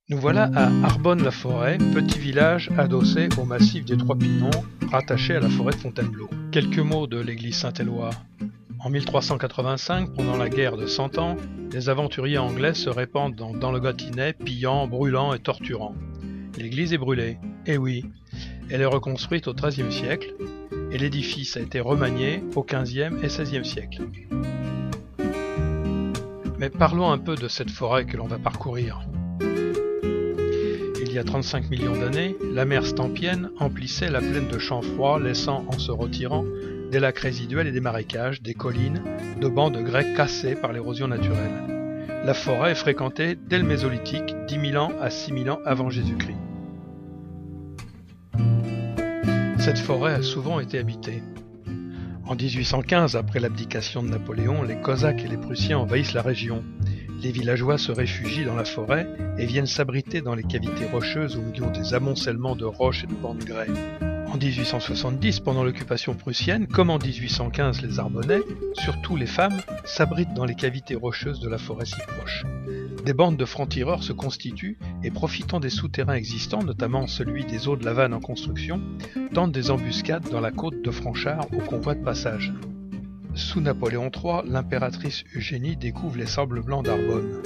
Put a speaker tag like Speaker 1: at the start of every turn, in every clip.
Speaker 1: Nous voilà à Arbonne-la-Forêt, petit village adossé au massif des Trois Pinons, rattaché à la forêt de Fontainebleau. Quelques mots de l'église Saint-Éloi. En 1385, pendant la guerre de 100 ans, les aventuriers anglais se répandent dans le Gâtinais, pillant, brûlant et torturant. L'église est brûlée, et oui, elle est reconstruite au XIIIe siècle, et l'édifice a été remanié au XVe et XVIe siècle. Mais parlons un peu de cette forêt que l'on va parcourir. Il y a 35 millions d'années, la mer Stampienne emplissait la plaine de champs froids, laissant en se retirant des lacs résiduels et des marécages, des collines, de bancs de grès cassés par l'érosion naturelle. La forêt est fréquentée dès le Mésolithique, 10 000 ans à 6 000 ans avant Jésus-Christ. Cette forêt a souvent été habitée. En 1815, après l'abdication de Napoléon, les Cosaques et les Prussiens envahissent la région. Les villageois se réfugient dans la forêt et viennent s'abriter dans les cavités rocheuses au milieu des amoncellements de roches et de bancs de grès. En 1870, pendant l'occupation prussienne, comme en 1815 les Arbonnais, surtout les femmes, s'abritent dans les cavités rocheuses de la forêt si proche. Des bandes de francs-tireurs se constituent et, profitant des souterrains existants, notamment celui des eaux de la Vanne en construction, tentent des embuscades dans la côte de Franchard au convoi de passage. Sous Napoléon III, l'impératrice Eugénie découvre les sables blancs d'Arbonne.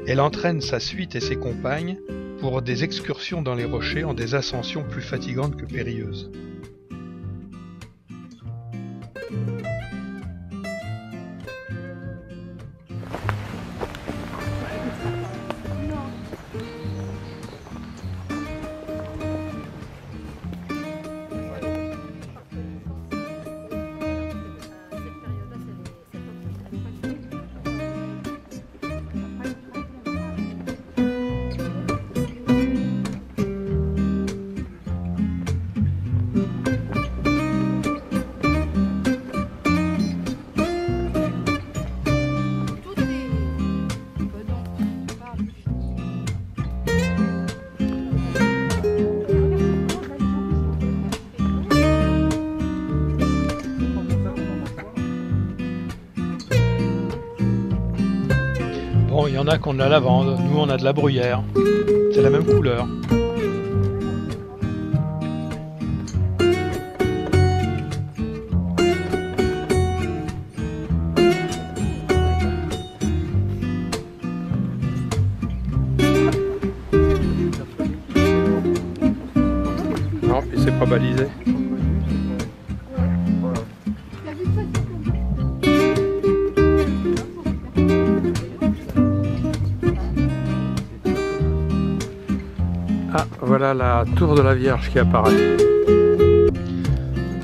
Speaker 1: Elle entraîne sa suite et ses compagnes pour des excursions dans les rochers en des ascensions plus fatigantes que périlleuses. Bon, il y en a qui ont de la lavande, nous on a de la bruyère. C'est la même couleur. Non, puis c'est pas balisé. Ah, voilà la tour de la Vierge qui apparaît.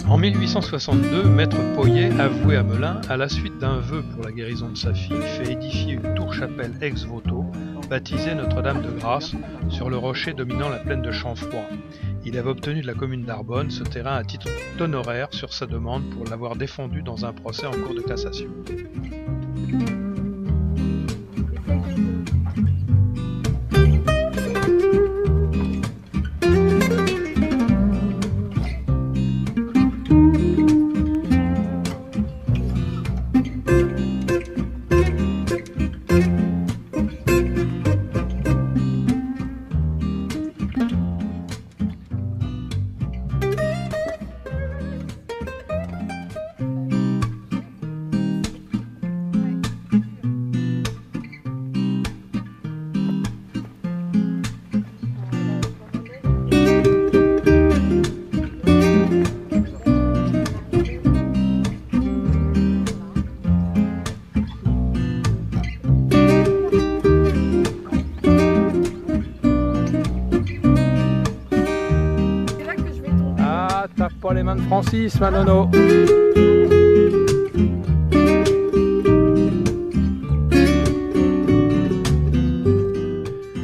Speaker 1: En 1862, maître Poyet, avoué à Melun, à la suite d'un vœu pour la guérison de sa fille, fait édifier une tour-chapelle ex-voto, baptisée Notre-Dame de Grâce, sur le rocher dominant la plaine de Champfroid. Il avait obtenu de la commune d'Arbonne ce terrain à titre d'honoraire sur sa demande pour l'avoir défendu dans un procès en cours de cassation. Tape pas les mains de Francis, Manono.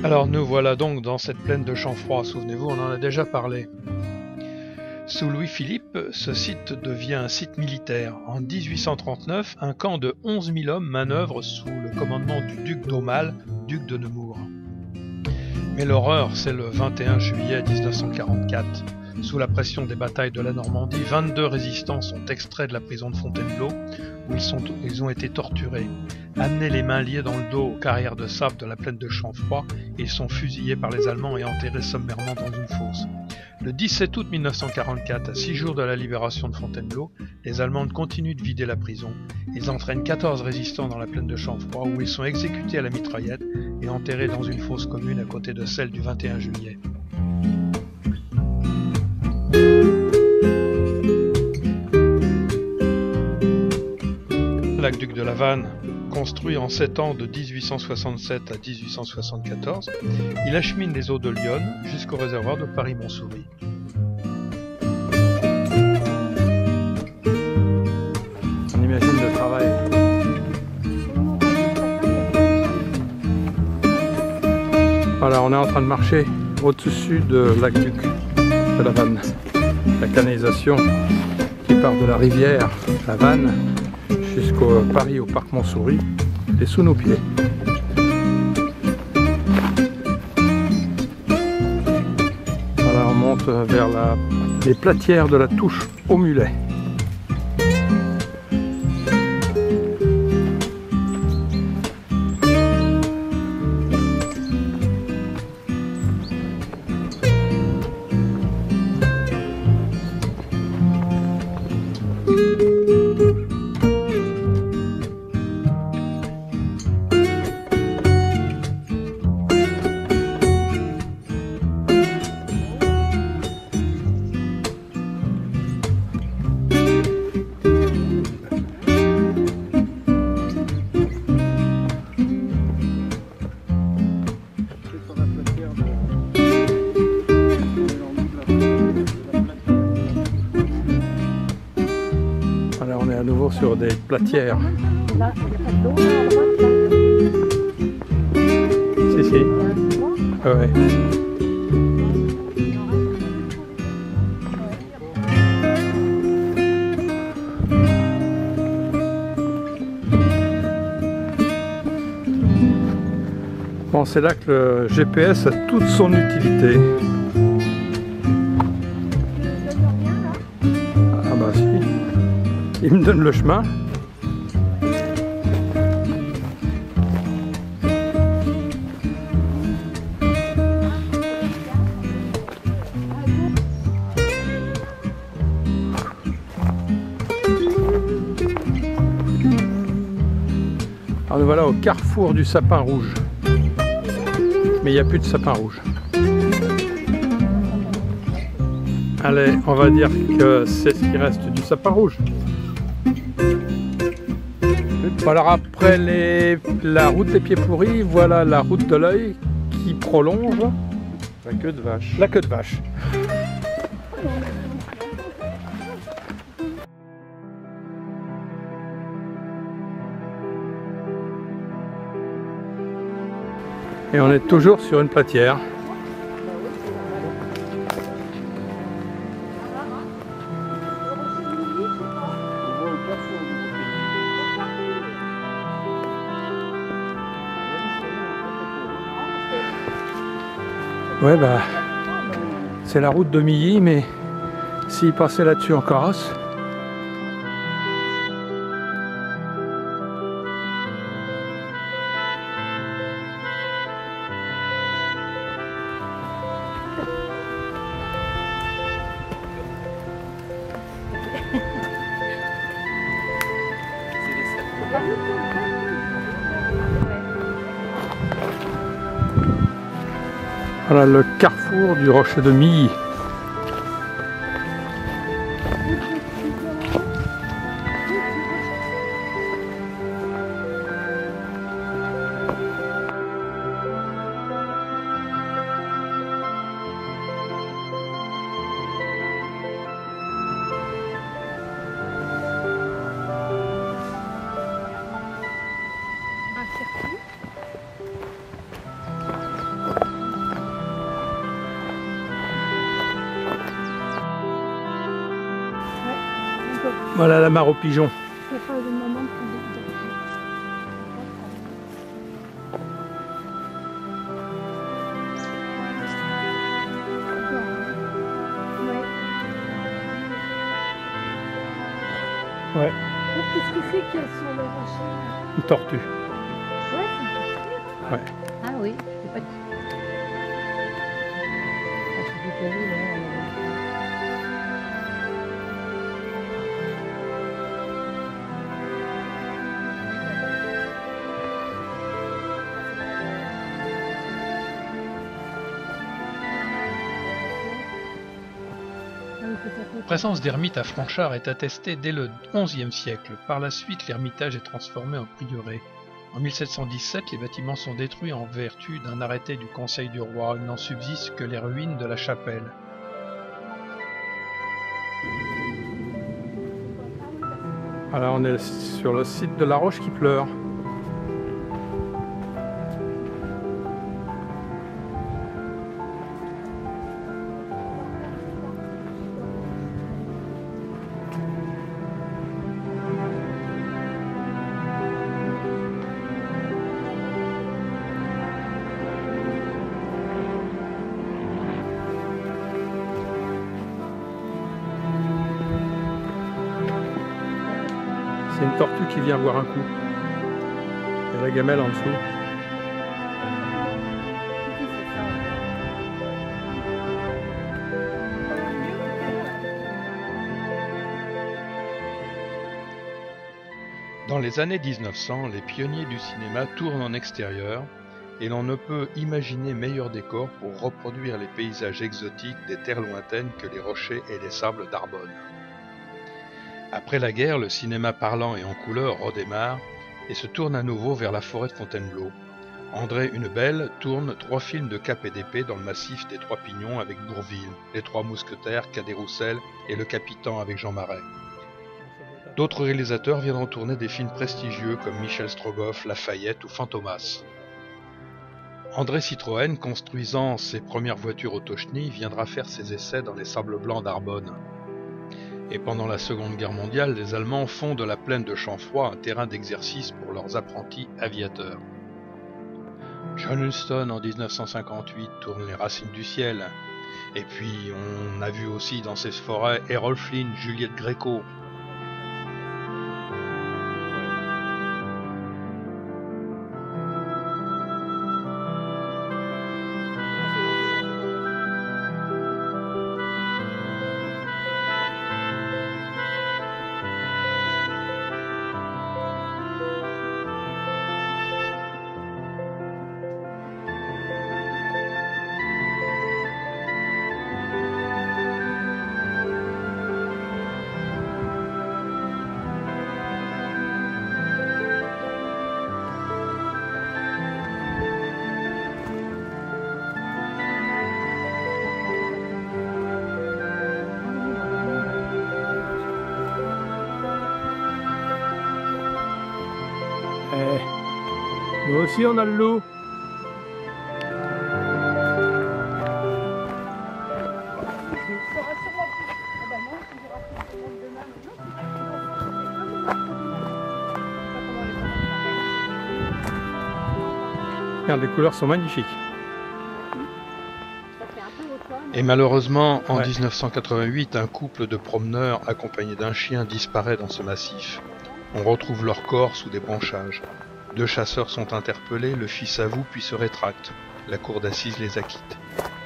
Speaker 1: Alors nous voilà donc dans cette plaine de Champfroid, souvenez-vous, on en a déjà parlé. Sous Louis-Philippe, ce site devient un site militaire. En 1839, un camp de 11 000 hommes manœuvre sous le commandement du duc d'Aumale, duc de Nemours. Mais l'horreur, c'est le 21 juillet 1944. Sous la pression des batailles de la Normandie, 22 résistants sont extraits de la prison de Fontainebleau, où ils ont été torturés. Amenés les mains liées dans le dos aux carrières de sable de la plaine de Chamfroid, ils sont fusillés par les Allemands et enterrés sommairement dans une fosse. Le 17 août 1944, à 6 jours de la libération de Fontainebleau, les Allemands continuent de vider la prison. Ils entraînent 14 résistants dans la plaine de Chamfroid, où ils sont exécutés à la mitraillette et enterrés dans une fosse commune à côté de celle du 21 juillet. L'aqueduc de la Vanne, construit en 7 ans de 1867 à 1874, il achemine les eaux de l'Yonne jusqu'au réservoir de Paris-Montsouris.
Speaker 2: On imagine le travail. Voilà, on est en train de marcher au-dessus de l'aqueduc de la Vanne. La canalisation qui part de la rivière, la Vanne, jusqu'au Paris, au parc Montsouris, est sous nos pieds. Voilà, on monte vers les platières de la Touche au Mulet. On est à nouveau sur des platières.
Speaker 3: Là, il n'y a pas d'eau à droite, là.
Speaker 2: Si, si. Ah ouais. Bon, c'est là que le GPS a toute son utilité. Ah bah si. Il me donne le chemin. Alors nous voilà au carrefour du sapin rouge. Mais il n'y a plus de sapin rouge. Allez, on va dire que c'est ce qui reste du sapin rouge. Alors après la route des pieds pourris, voilà la route de l'œil qui prolonge
Speaker 4: la queue de vache.
Speaker 2: La queue de vache. Et on est toujours sur une platière. Ouais, bah, c'est la route de Milly, mais s'il passait là-dessus en carrosse. Voilà le carrefour du rocher de Milly. Voilà la mare aux pigeons.
Speaker 3: C'est pas le moment de prendre. Ouais.
Speaker 2: Ouais,
Speaker 3: Qu'est-ce que c'est qu'il y a sur le rocher?
Speaker 2: une tortue.
Speaker 3: Ouais, c'est
Speaker 2: Ouais.
Speaker 3: Ah oui, c'est pas dit. Ah, je suis décalée, là.
Speaker 1: La présence d'ermites à Franchart est attestée dès le XIe siècle. Par la suite, l'ermitage est transformé en prieuré. En 1717, les bâtiments sont détruits en vertu d'un arrêté du Conseil du roi. Il n'en subsiste que les ruines de la chapelle.
Speaker 2: Alors on est sur le site de La Roche qui pleure. C'est une tortue qui vient boire un coup. Et la gamelle en dessous.
Speaker 1: Dans les années 1900, les pionniers du cinéma tournent en extérieur et l'on ne peut imaginer meilleur décor pour reproduire les paysages exotiques des terres lointaines que les rochers et les sables d'Arbonne. Après la guerre, le cinéma parlant et en couleur redémarre et se tourne à nouveau vers la forêt de Fontainebleau. André Hunebelle tourne 3 films de cap et d'épée dans le massif des Trois Pignons avec Bourvil, Les Trois Mousquetaires, Cadet-Roussel et Le Capitan avec Jean Marais. D'autres réalisateurs viendront tourner des films prestigieux comme Michel Strogoff, Lafayette ou Fantomas. André Citroën, construisant ses premières voitures Autochny, viendra faire ses essais dans les sables blancs d'Arbonne. Et pendant la Seconde Guerre mondiale, les Allemands font de la plaine de Chamfroy un terrain d'exercice pour leurs apprentis aviateurs. John Huston en 1958 tourne Les Racines du ciel. Et puis on a vu aussi dans ces forêts Errol Flynn, Juliette Gréco.
Speaker 2: Nous aussi on a le loup. Regarde, les couleurs sont magnifiques.
Speaker 1: Et malheureusement, en 1988, un couple de promeneurs accompagné d'un chien disparaît dans ce massif. On retrouve leur corps sous des branchages. 2 chasseurs sont interpellés, le fils avoue puis se rétracte. La cour d'assises les acquitte.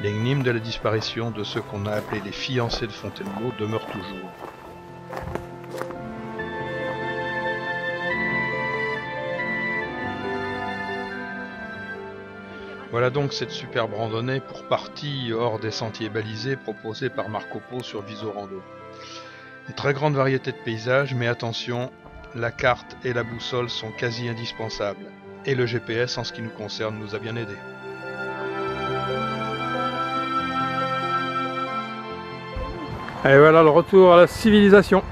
Speaker 1: L'énigme de la disparition de ceux qu'on a appelés les fiancés de Fontainebleau demeure toujours. Voilà donc cette superbe randonnée pour partie hors des sentiers balisés proposée par Marco Polo sur Visorando. Une très grande variété de paysages, mais attention, la carte et la boussole sont quasi indispensables. Et le GPS, en ce qui nous concerne, nous a bien aidés.
Speaker 2: Et voilà le retour à la civilisation.